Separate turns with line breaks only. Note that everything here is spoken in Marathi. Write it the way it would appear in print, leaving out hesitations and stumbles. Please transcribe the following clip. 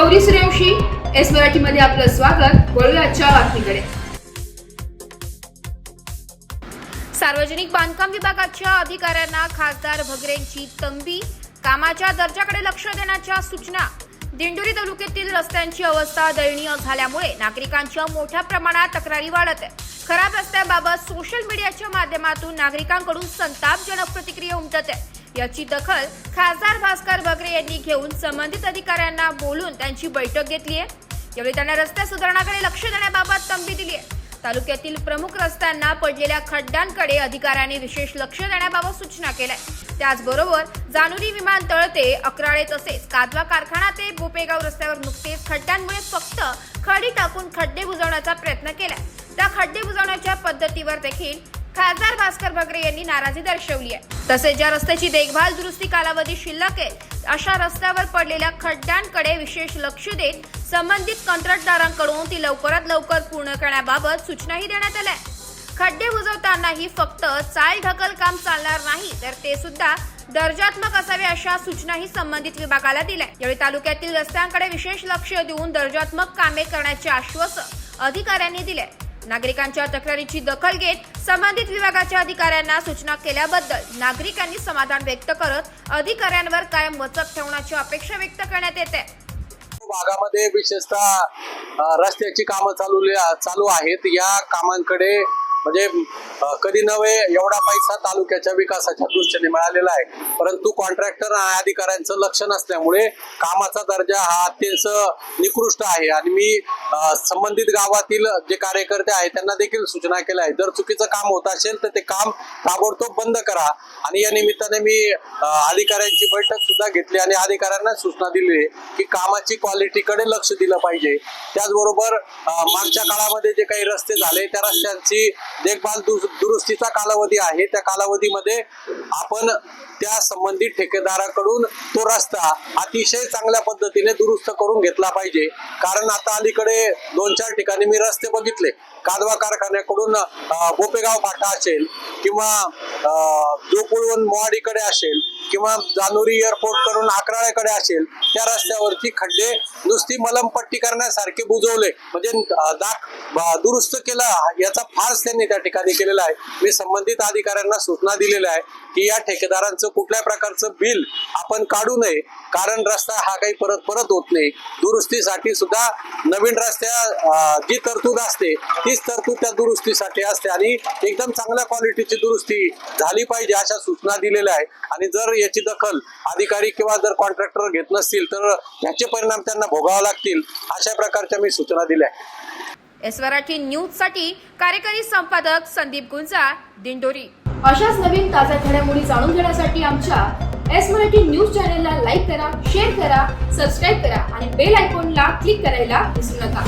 गौरी सूर्यवंशी, एस मराठीमध्ये आपलं स्वागत। वळूया आजच्या बातमीकडे। सार्वजनिक बांधकाम विभागाच्या अधिकाऱ्यांना खासदार भगरेंची तंबी, कामाच्या दर्जाकडे लक्ष देण्याच्या सूचना। दिंडोरी तालुक्यातील रस्त्यांची अवस्था दयनीय झाल्यामुळे नागरिकांच्या मोठ्या प्रमाणात तक्रारी वाढत आहे। खराब रस्त्याबाबत सोशल मीडियाच्या माध्यमातून नागरिकांकडून संतापजनक प्रतिक्रिया उमटत आहे। याची दखल खासदार भास्कर भगरे यांनी घेऊन संबंधित अधिकाऱ्यांना बोलून त्यांची बैठक घेतली आहे। यावेळी त्यांना रस्ते सुधारणाकडे लक्ष देण्याबाबत तंबी दिली आहे। तालुक्यातील प्रमुख रस्त्यांना पडलेल्या खड्ड्यांकडे अधिकाऱ्यांनी विशेष लक्ष देण्याबाबत सूचना केल्या। त्याचबरोबर जानोरी विमानतळ ते अकराळे तसेच कादवा कारखाना ते बोपेगाव रस्त्यावर नुकतेच खड्ड्यांमुळे फक्त खडी टाकून खड्डे बुजवण्याचा प्रयत्न केला। त्या खड्डे बुजवण्याच्या पद्धतीवर देखील खासदार भास्कर भगरे यांनी नाराजी दर्शवली आहे। तसेच ज्या रस्त्याची देखभाल दुरुस्ती कालावधी शिल्लक आहे अशा रस्त्यावर पडलेल्या खड्ड्यांकडे विशेष लक्ष देत संबंधित कंत्राटदारांकडून ती लवकरात लवकर पूर्ण करण्याबाबत सूचनाही देण्यात आल्या। खड्डे बुजवतानाही फक्त चाल ढकल काम चालणार नाही तर ते सुद्धा दर्जात्मक असावे अशा सूचनाही संबंधित विभागाला दिल्या। यावेळी तालुक्यातील रस्त्यांकडे विशेष लक्ष देऊन दर्जात्मक कामे करण्याचे आश्वासन अधिकाऱ्यांनी दिले। नागरिकांच्या तक्रारीची दखल घेत संबंधित विभागाच्या अधिकाऱ्यांना सूचना केल्याबद्दल नागरिकांनी समाधान व्यक्त करत अधिकाऱ्यांवर कायम वचक ठेवण्याची अपेक्षा व्यक्त करण्यात येते।
भागामध्ये विशेषतः रस्त्याची कामं चालू आहेत। या कामांकडे म्हणजे कधी नव्हे एवढा पैसा तालुक्याच्या विकासाच्या दृष्टीने मिळालेला आहे, परंतु कॉन्ट्रॅक्टर आणि अधिकाऱ्यांचं लक्ष नसल्यामुळे कामाचा दर्जा हा अत्यंत निकृष्ट आहे। आणि मी संबंधित गावातील जे कार्यकर्ते आहेत त्यांना देखील सूचना केल्या आहेत, जर चुकीचं काम होत असेल तर ते काम ताबडतोब बंद करा। आणि या निमित्ताने मी अधिकाऱ्यांची बैठक सुद्धा घेतली आणि अधिकाऱ्यांना सूचना दिली की कामाची क्वालिटीकडे लक्ष दिलं पाहिजे। त्याचबरोबर मागच्या काळामध्ये जे काही रस्ते झाले त्या रस्त्यांची देखभाल दुरुस्तीचा कालावधी आहे, त्या कालावधीमध्ये आपण त्या संबंधित ठेकेदाराकडून तो रस्ता अतिशय चांगल्या पद्धतीने दुरुस्त करून घेतला पाहिजे। कारण आता अलीकडे 2-4 ठिकाणी मी रस्ते बघितले, कादवा कारखान्याकडून बोपेगाव फाटा असेल किंवा जोपुळवून मोवाडीकडे असेल किंवा जानोरी एअरपोर्ट कडून अकराळेकडे असेल, त्या रस्त्यावरती खड्डे नुसती मलमपट्टी करण्यासारखे बुजवले, म्हणजे दुरुस्त केलं याचा फार्स त्यांनी त्या ठिकाणी केलेला आहे। मी संबंधित अधिकाऱ्यांना सूचना दिलेल्या आहे की या ठेकेदारांचं कुठल्या प्रकारचं बिल आपण काढू नये, कारण रस्ता हा काही परत होत नाही। दुरुस्तीसाठी सुद्धा नवीन रस्त्या जी तरतूद असते तीच तरतूद त्या दुरुस्तीसाठी असते आणि एकदम चांगल्या क्वालिटीची दुरुस्ती झाली पाहिजे अशा सूचना दिलेल्या आहे। आणि जर याची दखल अधिकारी किंवा जर कॉन्ट्रॅक्टर घेत नसतील तर याचे परिणाम त्यांना भोगावे लागतील, अशा प्रकारच्या मी सूचना दिल्या आहेत।
एस मराठी न्यूज साठी कार्यकारी संपादक संदीप गुंजाळ, दिंडोरी। अशाच नवीन ताज्या घडामोडी जाणून घेण्यासाठी आमच्या एस मराठी न्यूज चॅनलला लाईक करा, शेअर करा, सबस्क्राईब करा आणि बेल आयकॉनला क्लिक करायला विसरू नका।